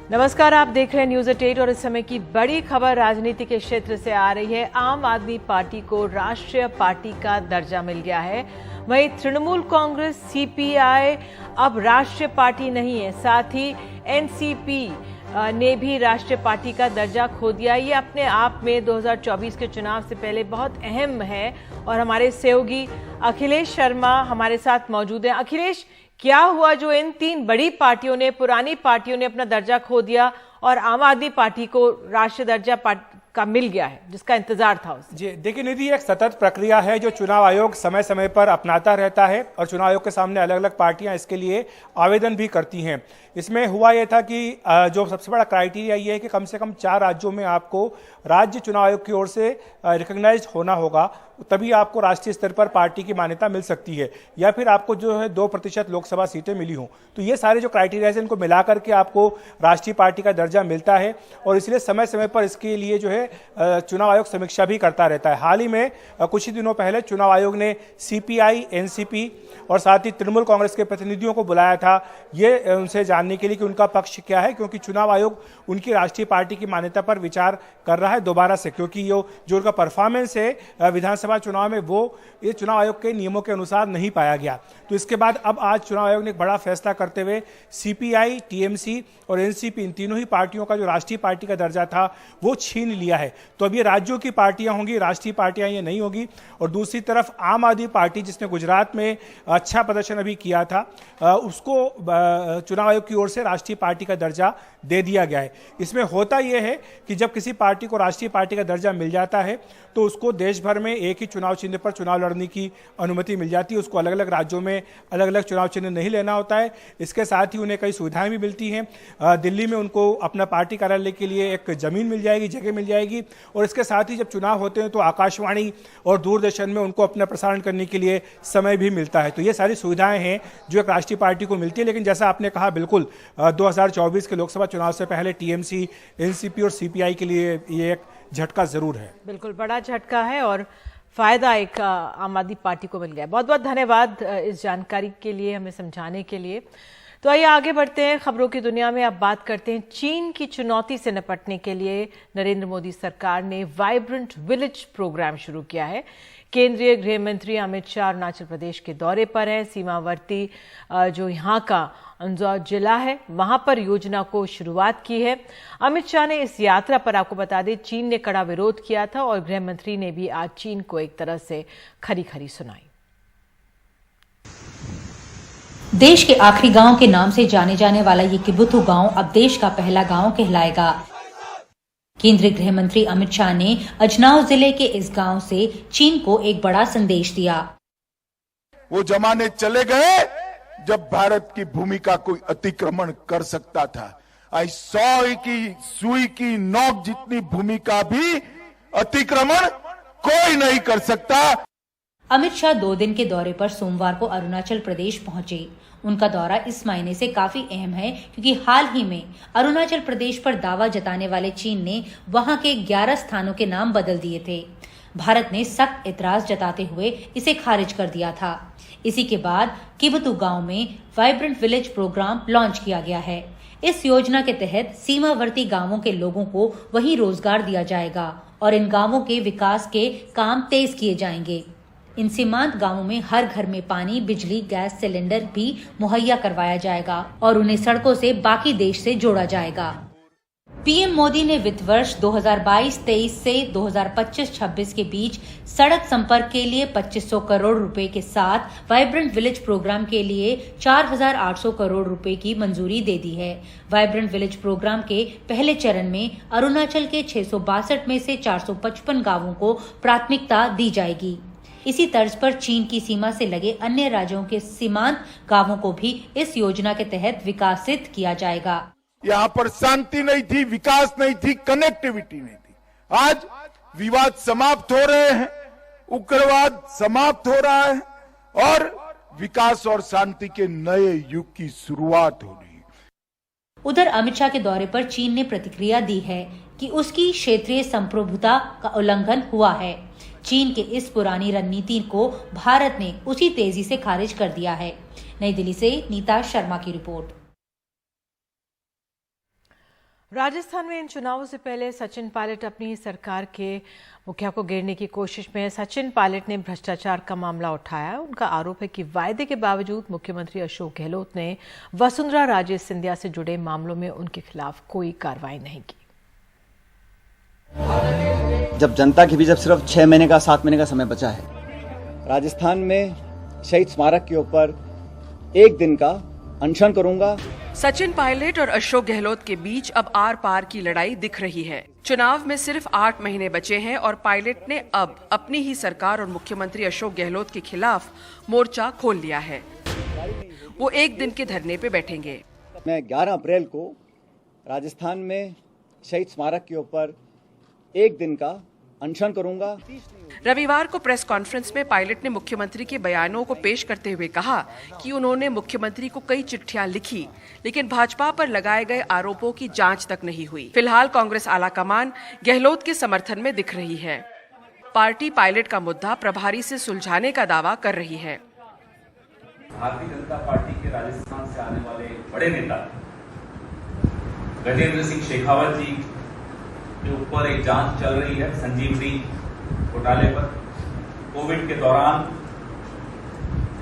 नमस्कार, आप देख रहे हैं न्यूज 8 और इस समय की बड़ी खबर राजनीति के क्षेत्र से आ रही है। आम आदमी पार्टी को राष्ट्रीय पार्टी का दर्जा मिल गया है। वहीं तृणमूल कांग्रेस सीपीआई अब राष्ट्रीय पार्टी नहीं है। साथ ही एनसीपी ने भी राष्ट्रीय पार्टी का दर्जा खो दिया। ये अपने आप में 2024 के चुनाव से पहले बहुत अहम है और हमारे सहयोगी अखिलेश शर्मा हमारे साथ मौजूद हैं। अखिलेश, क्या हुआ जो इन तीन बड़ी पार्टियों ने, पुरानी पार्टियों ने अपना दर्जा खो दिया और आम आदमी पार्टी को राष्ट्रीय दर्जा का मिल गया है, जिसका इंतजार था उसे? जी देखिए निधि, एक सतत प्रक्रिया है जो चुनाव आयोग समय समय पर अपनाता रहता है और चुनाव आयोग के सामने अलग अलग पार्टियां इसके लिए आवेदन भी करती हैं। इसमें हुआ यह था कि जो सबसे बड़ा क्राइटेरिया ये है कि कम से कम 4 राज्यों में आपको राज्य चुनाव आयोग की ओर से रिकॉग्नाइज्ड होना होगा, तभी आपको राष्ट्रीय स्तर पर पार्टी की मान्यता मिल सकती है, या फिर आपको जो है 2% लोकसभा सीटें मिली हों। तो ये सारे जो क्राइटेरिया है इनको मिला करके आपको राष्ट्रीय पार्टी का दर्जा मिलता है और इसलिए समय समय पर इसके लिए जो है चुनाव आयोग समीक्षा भी करता रहता है। हाल ही में कुछ ही दिनों पहले चुनाव आयोग ने सीपीआई, एनसीपी और साथ ही तृणमूल कांग्रेस के प्रतिनिधियों को बुलाया था, ये उनसे जानने के लिए कि उनका पक्ष क्या है, क्योंकि चुनाव आयोग उनकी राष्ट्रीय पार्टी की मान्यता पर विचार कर रहा है दोबारा से, क्योंकि जो उनका परफॉर्मेंस है विधानसभा चुनाव में वो ये चुनाव आयोग के नियमों के अनुसार नहीं पाया गया। तो इसके बाद अब आज चुनाव आयोग ने एक बड़ा फैसला करते हुए सीपीआई, टीएमसी और एनसीपी, इन तीनों ही पार्टियों का जो राष्ट्रीय पार्टी का दर्जा था वो छीन लिया है। तो अब ये राज्यों की पार्टियां होंगी, राष्ट्रीय पार्टियां ये नहीं होगी। और दूसरी तरफ आम आदमी पार्टी, जिसने गुजरात में अच्छा प्रदर्शन अभी किया था, उसको चुनाव आयोग की ओर से राष्ट्रीय पार्टी का दर्जा दे दिया गया है। इसमें होता यह है कि जब किसी पार्टी को राष्ट्रीय पार्टी का दर्जा मिल जाता है तो उसको देश भर में एक ही चुनाव चिन्ह पर चुनाव लड़ने की अनुमति मिल जाती है। उसको अलग अलग राज्यों में अलग अलग चुनाव चिन्ह नहीं लेना होता है। इसके साथ ही उन्हें कई सुविधाएं भी मिलती हैं। दिल्ली में उनको अपना पार्टी कार्यालय के लिए एक जमीन मिल जाएगी, जगह मिल जाएगी, और इसके साथ ही जब चुनाव होते हैं तो आकाशवाणी और दूरदर्शन में उनको अपना प्रसारण करने के लिए समय भी मिलता है। तो ये सारी सुविधाएं हैं जो एक राष्ट्रीय पार्टी को मिलती है। लेकिन जैसा आपने कहा, बिल्कुल 2024 के लोकसभा चुनाव से पहले टीएमसी, एनसीपी और सीपीआई के लिए ये एक झटका जरूर है। बिल्कुल बड़ा झटका है और फायदा एक आम आदमी पार्टी को मिल गया। बहुत बहुत धन्यवाद इस जानकारी के लिए, हमें समझाने के लिए। तो आइए आगे बढ़ते हैं खबरों की दुनिया में। अब बात करते हैं चीन की चुनौती से निपटने के लिए नरेंद्र मोदी सरकार ने वाइब्रेंट विलेज प्रोग्राम शुरू किया है। केंद्रीय गृह मंत्री अमित शाह अरुणाचल प्रदेश के दौरे पर हैं। सीमावर्ती जो यहाँ का अंजौ जिला है, वहां पर योजना को शुरुआत की है। अमित शाह ने इस यात्रा पर, आपको बता दें, चीन ने कड़ा विरोध किया था और गृह मंत्री ने भी आज चीन को एक तरह से खरी खरी सुनाई। देश के आखिरी गांव के नाम से जाने जाने वाला ये किबुथु गांव अब देश का पहला गांव कहलाएगा। केंद्रीय गृह मंत्री अमित शाह ने अजनाव जिले के इस गांव से चीन को एक बड़ा संदेश दिया। वो जमाने चले गए जब भारत की भूमि का कोई अतिक्रमण कर सकता था। आज 100 की सुई की नोक जितनी भूमि का भी अतिक्रमण कोई नहीं कर सकता। अमित शाह 2 दिन के दौरे पर सोमवार को अरुणाचल प्रदेश पहुंचे। उनका दौरा इस महीने से काफी अहम है क्योंकि हाल ही में अरुणाचल प्रदेश पर दावा जताने वाले चीन ने वहां के 11 स्थानों के नाम बदल दिए थे। भारत ने सख्त एतराज जताते हुए इसे खारिज कर दिया था। इसी के बाद किबुथु गांव में वाइब्रेंट विलेज प्रोग्राम लॉन्च किया गया है। इस योजना के तहत सीमावर्ती गांवों के लोगों को वहीं रोजगार दिया जाएगा और इन गांवों के विकास के काम तेज किए जाएंगे। इन सीमांत गांवों में हर घर में पानी, बिजली, गैस सिलेंडर भी मुहैया करवाया जाएगा और उन्हें सड़कों से बाकी देश से जोड़ा जाएगा। पीएम मोदी ने वित्त वर्ष 2022-23 से 2025-26 के बीच सड़क संपर्क के लिए 2500 करोड़ रुपए के साथ वाइब्रेंट विलेज प्रोग्राम के लिए 4800 करोड़ रुपए की मंजूरी दे दी है। वाइब्रेंट विलेज प्रोग्राम के पहले चरण में अरुणाचल के 662 में से 455 गांवों को प्राथमिकता दी जाएगी। इसी तर्ज पर चीन की सीमा से लगे अन्य राज्यों के सीमांत गांवों को भी इस योजना के तहत विकसित किया जाएगा। यहाँ पर शांति नहीं थी, विकास नहीं थी, कनेक्टिविटी नहीं थी। आज विवाद समाप्त हो रहे हैं, उग्रवाद समाप्त हो रहा है और विकास और शांति के नए युग की शुरुआत हो रही है। उधर अमित शाह के दौरे पर चीन ने प्रतिक्रिया दी है कि उसकी क्षेत्रीय संप्रभुता का उल्लंघन हुआ है। चीन के इस पुरानी रणनीति को भारत ने उसी तेजी से खारिज कर दिया है। नई दिल्ली से नीता शर्मा की रिपोर्ट। राजस्थान में इन चुनावों से पहले सचिन पायलट अपनी सरकार के मुखिया को घेरने की कोशिश में है। सचिन पायलट ने भ्रष्टाचार का मामला उठाया। उनका आरोप है कि वायदे के बावजूद मुख्यमंत्री अशोक गहलोत ने वसुंधरा राजे सिंधिया से जुड़े मामलों में उनके खिलाफ कोई कार्रवाई नहीं की। जब जनता के भी जब सिर्फ 6 महीने का 7 महीने का समय बचा है, राजस्थान में शहीद स्मारक के ऊपर एक दिन का अनशन करूंगा। सचिन पायलट और अशोक गहलोत के बीच अब आर पार की लड़ाई दिख रही है। चुनाव में सिर्फ 8 महीने बचे हैं और पायलट ने अब अपनी ही सरकार और मुख्यमंत्री अशोक गहलोत के खिलाफ मोर्चा खोल लिया है। वो एक दिन के धरने पे बैठेंगे। मैं 11 अप्रैल को राजस्थान में शहीद स्मारक के ऊपर एक दिन का अनशन करूंगा। रविवार को प्रेस कॉन्फ्रेंस में पायलट ने मुख्यमंत्री के बयानों को पेश करते हुए कहा कि उन्होंने मुख्यमंत्री को कई चिट्ठियां लिखी, लेकिन भाजपा पर लगाए गए आरोपों की जांच तक नहीं हुई। फिलहाल कांग्रेस आलाकमान गहलोत के समर्थन में दिख रही है। पार्टी पायलट का मुद्दा प्रभारी से सुलझाने का दावा कर रही है। भारतीय जनता पार्टी के राजस्थान से आने वाले बड़े नेता गजेंद्र सिंह शेखावत जी के ऊपर एक जांच चल रही है संजीवनी घोटाले पर। कोविड के दौरान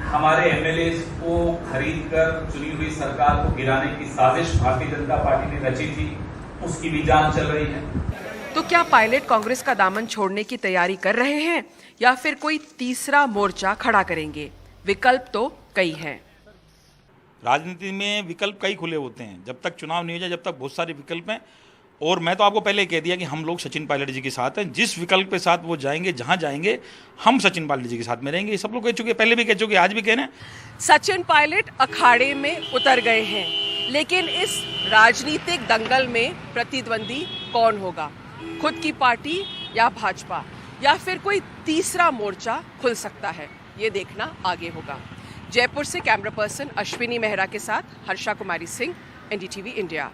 हमारे एमएलए को खरीदकर चुनी हुई सरकार को गिराने की साजिश भारतीय जनता पार्टी ने रची थी, उसकी भी जांच चल रही है। तो क्या पायलट कांग्रेस का दामन छोड़ने की तैयारी कर रहे हैं या फिर कोई तीसरा मोर्चा खड़ा करेंगे? विकल्प तो कई हैं। राजनीति में विकल्प कई खुले होते हैं। जब तक चुनाव नहीं हो जाए, जब तक बहुत सारे विकल्प हैं। और मैं तो आपको पहले कह दिया कि हम लोग सचिन पायलट जी के साथ हैं। जिस विकल्प के साथ वो जाएंगे, जहां जाएंगे, हम सचिन पायलट जी के साथ में रहेंगे। ये सब लोग कह चुके, पहले भी कह चुके, आज भी कह रहे हैं। सचिन पायलट अखाड़े में उतर गए हैं, लेकिन इस राजनीतिक दंगल में प्रतिद्वंदी कौन होगा? खुद की पार्टी या भाजपा, या फिर कोई तीसरा मोर्चा खुल सकता है? ये देखना आगे होगा। जयपुर से कैमरा पर्सन अश्विनी मेहरा के साथ Harsha Kumari Singh, NDTV India.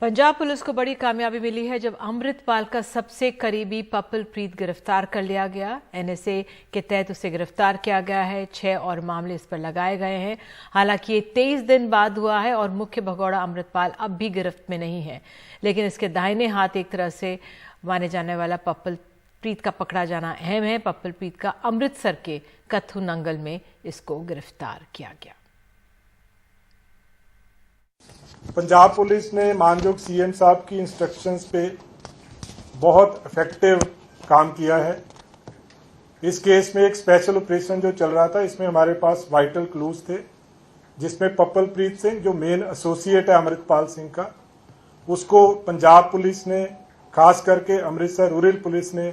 Punjab police को बड़ी कामयाबी मिली है जब अमृतपाल का सबसे करीबी पप्पल प्रीत गिरफ्तार कर लिया गया। एनएसए के तहत उसे गिरफ्तार किया गया है। 6 और मामले इस पर लगाए गए हैं। हालांकि ये 23 दिन बाद हुआ है और मुख्य भगौड़ा अमृतपाल अब भी गिरफ्त में नहीं है, लेकिन इसके दाहिने हाथ एक तरह से माने जाने वाला पप्पल प्रीत का पकड़ा जाना अहम है। पप्पल प्रीत का अमृतसर के कथू नंगल में इसको गिरफ्तार किया गया। पंजाब पुलिस ने मानयोग सीएम साहब की इंस्ट्रक्शंस पे बहुत इफेक्टिव काम किया है। इस केस में एक स्पेशल ऑपरेशन जो चल रहा था, इसमें हमारे पास वाइटल क्लूज थे, जिसमें पप्पल प्रीत सिंह जो मेन एसोसिएट है अमृतपाल सिंह का, उसको पंजाब पुलिस ने, खास करके अमृतसर रूरल पुलिस ने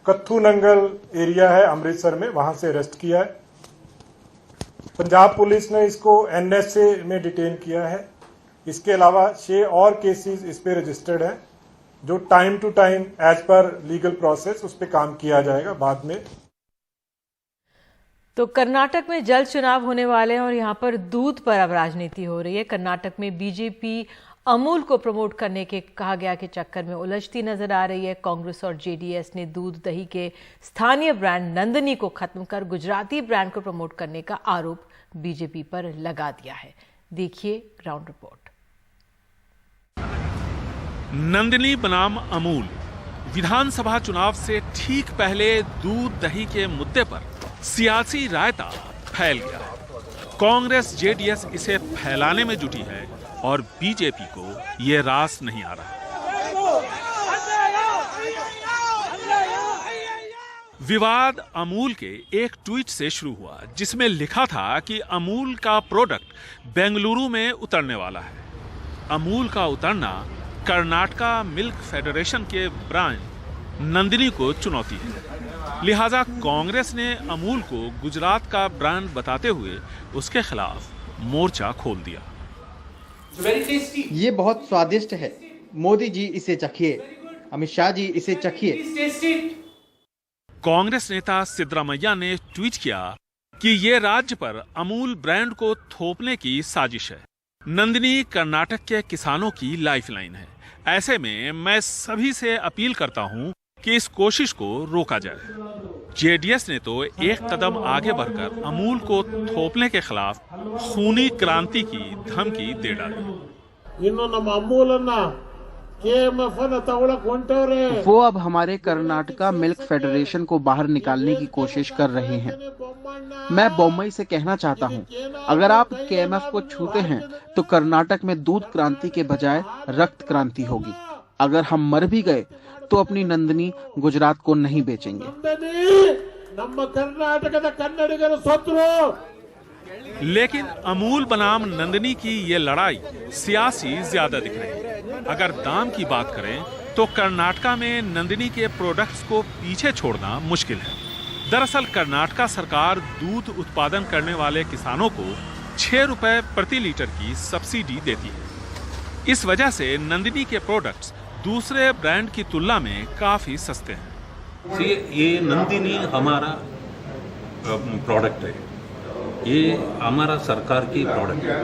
कथू नंगल एरिया है अमृतसर में, वहां से अरेस्ट किया है। पंजाब पुलिस ने इसको एनएसए में डिटेन किया है। इसके अलावा 6 और केसेस इस पे रजिस्टर्ड हैं, जो time to time as per legal process उस पे काम किया जाएगा बाद में। तो कर्नाटक में जल्द चुनाव होने वाले हैं और यहां पर दूध पर अब राजनीति हो रही है। कर्नाटक में बीजेपी अमूल को प्रमोट करने के कहा गया के चक्कर में उलझती नजर आ रही है। कांग्रेस और जेडीएस ने दूध दही के स्थानीय ब्रांड नंदिनी को खत्म कर गुजराती ब्रांड को प्रमोट करने का आरोप बीजेपी पर लगा दिया है। देखिए ग्राउंड रिपोर्ट। नंदिनी बनाम अमूल विधानसभा चुनाव से ठीक पहले दूध दही के मुद्दे पर सियासी रायता फैल गया। कांग्रेस जेडीएस इसे फैलाने में जुटी है और बीजेपी को ये रास नहीं आ रहा। विवाद अमूल के एक ट्वीट से शुरू हुआ, जिसमें लिखा था कि अमूल का प्रोडक्ट बेंगलुरु में उतरने वाला है। अमूल का उतरना कर्नाटका मिल्क फेडरेशन के ब्रांड नंदिनी को चुनौती है। लिहाजा कांग्रेस ने अमूल को गुजरात का ब्रांड बताते हुए उसके खिलाफ मोर्चा खोल दिया। ये बहुत स्वादिष्ट है, मोदी जी इसे चखिए, अमित शाह जी इसे चखिए। कांग्रेस नेता सिद्धरामैया ने ट्वीट किया कि ये राज्य पर अमूल ब्रांड को थोपने की साजिश है। नंदिनी कर्नाटक के किसानों की लाइफलाइन है। ऐसे में मैं सभी से अपील करता हूं कि इस कोशिश को रोका जाए। जेडीएस ने तो एक कदम आगे बढ़कर अमूल को थोपने के खिलाफ खूनी क्रांति की धमकी दे डाली। ಇನ್ನು ನಮ್ಮ ಅಮೂಲನ್ನ KMF ಅನ್ನ ತಗೊಳಕ್ ಹೊಂಟವ್ರೆ. वो अब हमारे कर्नाटका मिल्क फेडरेशन को बाहर निकालने की कोशिश कर रहे हैं। मैं बम्बई से कहना चाहता हूं, अगर आप KMF को छूते हैं तो कर्नाटक में दूध क्रांति के बजाय रक्त क्रांति होगी। अगर हम मर भी गए तो अपनी नंदनी गुजरात को नहीं बेचेंगे। ನಮ್ಮ ಕರ್ನಾಟಕದ ಕನ್ನಡಿಗರ ಸೋತರು. लेकिन अमूल बनाम नंदिनी की ये लड़ाई सियासी ज्यादा दिख रही है। अगर दाम की बात करें तो कर्नाटका में नंदिनी के प्रोडक्ट्स को पीछे छोड़ना मुश्किल है। दरअसल कर्नाटका सरकार दूध उत्पादन करने वाले किसानों को 6 रुपए प्रति लीटर की सब्सिडी देती है। इस वजह से नंदिनी के प्रोडक्ट्स दूसरे ब्रांड की तुलना में काफी सस्ते हैं। ये नंदिनी हमारा प्रोडक्ट है, ये हमारा सरकार की प्रोडक्ट है।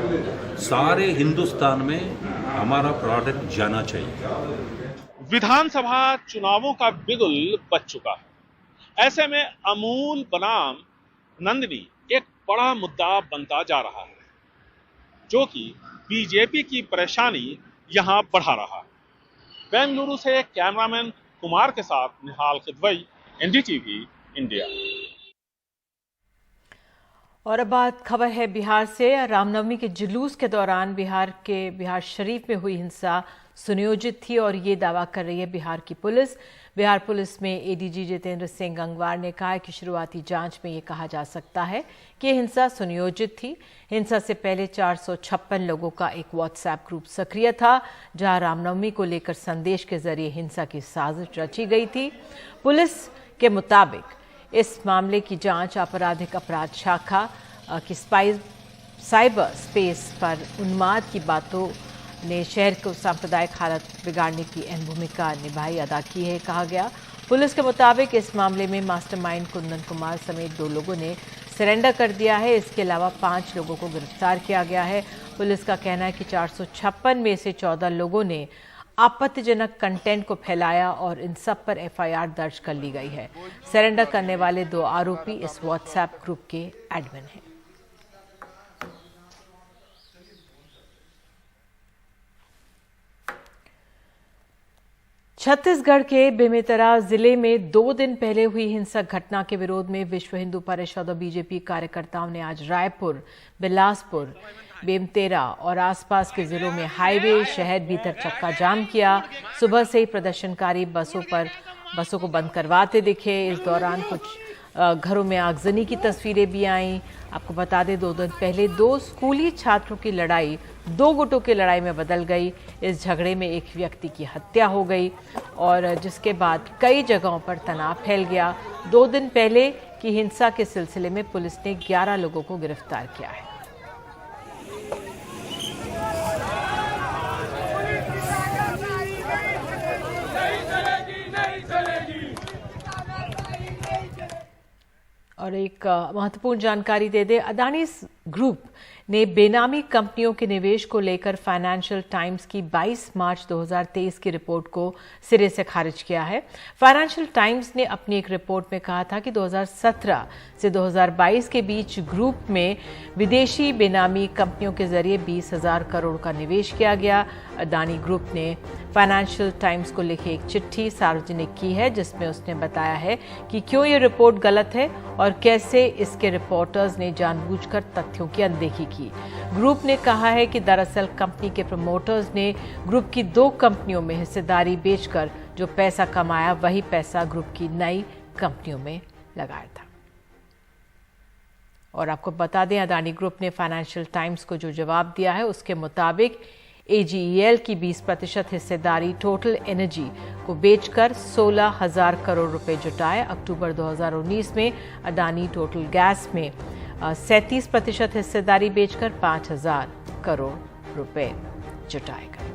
सारे हिंदुस्तान में हमारा प्रोडक्ट जाना चाहिए। विधानसभा चुनावों का बिगुल बज चुका है। ऐसे में अमूल बनाम नंदिनी एक बड़ा मुद्दा बनता जा रहा है, जो कि बीजेपी की परेशानी यहां बढ़ा रहा है। बेंगलुरु से कैमरामैन कुमार के साथ निहाल किदवई, NDTV इंडिया। और अब बात खबर है बिहार से। रामनवमी के जुलूस के दौरान बिहार शरीफ में हुई हिंसा सुनियोजित थी और ये दावा कर रही है बिहार की पुलिस। बिहार पुलिस में ADG जितेंद्र सिंह गंगवार ने कहा है कि शुरुआती जांच में ये कहा जा सकता है कि हिंसा सुनियोजित थी। हिंसा से पहले 456 लोगों का एक व्हाट्सएप ग्रुप सक्रिय था, जहां रामनवमी को लेकर संदेश के जरिए हिंसा की साजिश रची गई थी। पुलिस के मुताबिक इस मामले की जांच आपराधिक अपराध शाखा की साइबर स्पेस पर उन्माद की बातों ने शहर को सांप्रदायिक हालत बिगाड़ने की अहम भूमिका निभाई अदा की है, कहा गया। पुलिस के मुताबिक इस मामले में मास्टरमाइंड कुंदन कुमार समेत 2 लोगों ने सरेंडर कर दिया है। इसके अलावा 5 लोगों को गिरफ्तार किया गया है। पुलिस का कहना है कि 456 में से 14 लोगों ने आपत्तिजनक कंटेंट को फैलाया और इन सब पर FIR दर्ज कर ली गई है। सरेंडर करने वाले 2 आरोपी इस व्हाट्सएप ग्रुप के एडमिन हैं। छत्तीसगढ़ के बेमेतरा जिले में 2 दिन पहले हुई हिंसक घटना के विरोध में विश्व हिंदू परिषद और बीजेपी कार्यकर्ताओं ने आज रायपुर, बिलासपुर, बेमेतरा और आसपास के जिलों में हाईवे शहर भीतर चक्का जाम किया। सुबह से ही प्रदर्शनकारी बसों को बंद करवाते दिखे। इस दौरान कुछ घरों में आगजनी की तस्वीरें भी आईं। आपको बता दें 2 दिन पहले 2 स्कूली छात्रों की लड़ाई 2 गुटों की लड़ाई में बदल गई। इस झगड़े में एक व्यक्ति की हत्या हो गई और जिसके बाद कई जगहों पर तनाव फैल गया। 2 दिन पहले की हिंसा के सिलसिले में पुलिस ने 11 लोगों को गिरफ्तार किया है। और एक महत्वपूर्ण जानकारी दे दे, अदानी ग्रुप ने बेनामी कंपनियों के निवेश को लेकर फाइनेंशियल टाइम्स की 22 मार्च 2023 की रिपोर्ट को सिरे से खारिज किया है। फाइनेंशियल टाइम्स ने अपनी एक रिपोर्ट में कहा था कि 2017 से 2022 के बीच ग्रुप में विदेशी बेनामी कंपनियों के जरिए 20,000 करोड़ का निवेश किया गया। अदानी ग्रुप ने फाइनेंशियल टाइम्स को लिखी एक चिट्ठी सार्वजनिक की है, जिसमें उसने बताया है कि क्यों ये रिपोर्ट गलत है और कैसे इसके रिपोर्टर्स ने जानबूझकर तथ्यों की अनदेखी की। ग्रुप ने कहा है कि दरअसल कंपनी के प्रमोटर्स ने ग्रुप की 2 कंपनियों में हिस्सेदारी बेचकर जो पैसा कमाया, वही पैसा ग्रुप की नई कंपनियों में लगाया था। और आपको बता दें, अदानी ग्रुप ने फाइनेंशियल टाइम्स को जो जवाब दिया है उसके मुताबिक AGEL की 20% हिस्सेदारी टोटल एनर्जी को बेचकर 16,000 करोड़ रुपए जुटाए। अक्टूबर 2019 में अदानी टोटल गैस में 37% हिस्सेदारी बेचकर 5,000 करोड़ रुपए जुटाए गए।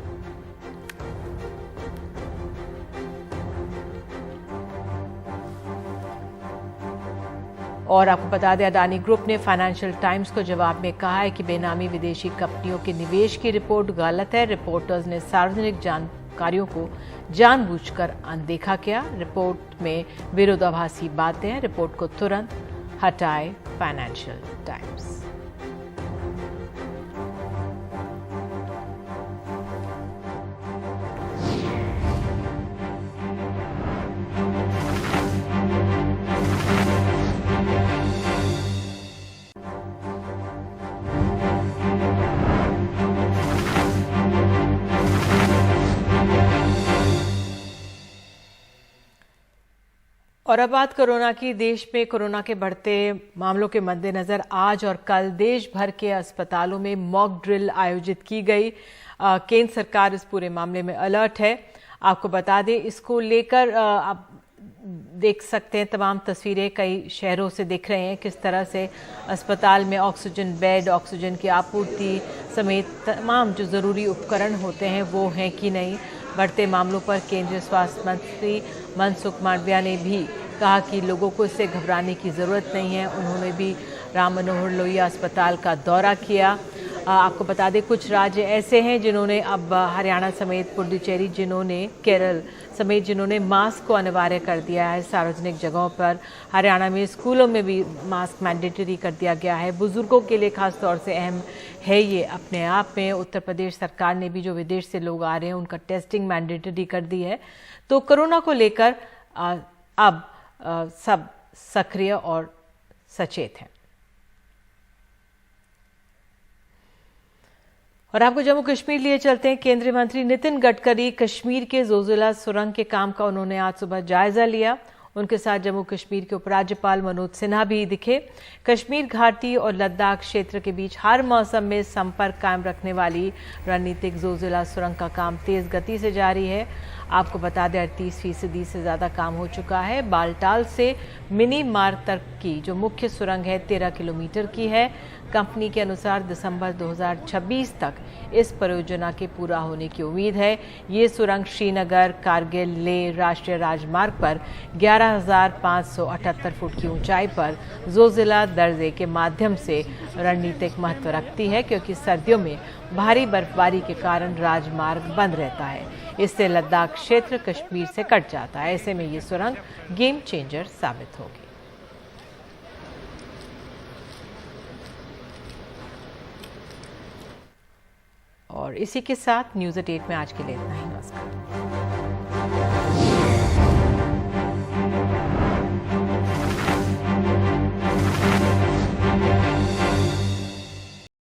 और आपको बता दें, अदानी ग्रुप ने फाइनेंशियल टाइम्स को जवाब में कहा है कि बेनामी विदेशी कंपनियों के निवेश की रिपोर्ट गलत है। रिपोर्टर्स ने सार्वजनिक जानकारियों को जानबूझकर अनदेखा किया। रिपोर्ट में विरोधाभासी बातें हैं। रिपोर्ट को तुरंत हटाए फाइनेंशियल टाइम्स। और अब बात कोरोना की। देश में कोरोना के बढ़ते मामलों के मद्देनजर आज और कल देश भर के अस्पतालों में मॉक ड्रिल आयोजित की गई। केंद्र सरकार इस पूरे मामले में अलर्ट है। आपको बता दें, इसको लेकर आप देख सकते हैं तमाम तस्वीरें कई शहरों से दिख रहे हैं किस तरह से अस्पताल में ऑक्सीजन बेड, ऑक्सीजन की आपूर्ति समेत तमाम जो ज़रूरी उपकरण होते हैं वो हैं कि नहीं। बढ़ते मामलों पर केंद्रीय स्वास्थ्य मंत्री मनसुख मांडविया ने भी कहा कि लोगों को इससे घबराने की ज़रूरत नहीं है। उन्होंने भी राम मनोहर लोहिया अस्पताल का दौरा किया। आपको बता दें, कुछ राज्य ऐसे हैं जिन्होंने अब हरियाणा समेत पुडुचेरी, जिन्होंने केरल समेत जिन्होंने मास्क को अनिवार्य कर दिया है सार्वजनिक जगहों पर। हरियाणा में स्कूलों में भी मास्क मैंडेटरी कर दिया गया है। बुजुर्गों के लिए खास तौर से अहम है ये अपने आप में। उत्तर प्रदेश सरकार ने भी जो विदेश से लोग आ रहे हैं उनका टेस्टिंग मैंडेटरी कर दी है। तो कोरोना को लेकर अब सब सक्रिय और सचेत हैं। और आपको जम्मू कश्मीर लिए चलते हैं। केंद्रीय मंत्री नितिन गडकरी कश्मीर के जोजिला सुरंग के काम का उन्होंने आज सुबह जायजा लिया। उनके साथ जम्मू कश्मीर के उपराज्यपाल मनोज सिन्हा भी दिखे। कश्मीर घाटी और लद्दाख क्षेत्र के बीच हर मौसम में संपर्क कायम रखने वाली रणनीतिक जोजिला सुरंग का काम तेज गति से जारी है। आपको बता दें 38% से ज़्यादा काम हो चुका है। बालटाल से मिनी मार्ग तक की जो मुख्य सुरंग है 13 किलोमीटर की है। कंपनी के अनुसार दिसंबर 2026 तक इस परियोजना के पूरा होने की उम्मीद है। ये सुरंग श्रीनगर कारगिल लेह राष्ट्रीय राजमार्ग पर 11,578 फुट की ऊंचाई पर जोजिला दर्जे के माध्यम से रणनीतिक महत्व रखती है, क्योंकि सर्दियों में भारी बर्फबारी के कारण राजमार्ग बंद रहता है। इससे लद्दाख क्षेत्र कश्मीर से कट जाता है। ऐसे में ये सुरंग गेम चेंजर साबित होगी। और इसी के साथ न्यूज़ 8 में आज के लिए इतना ही। नमस्कार।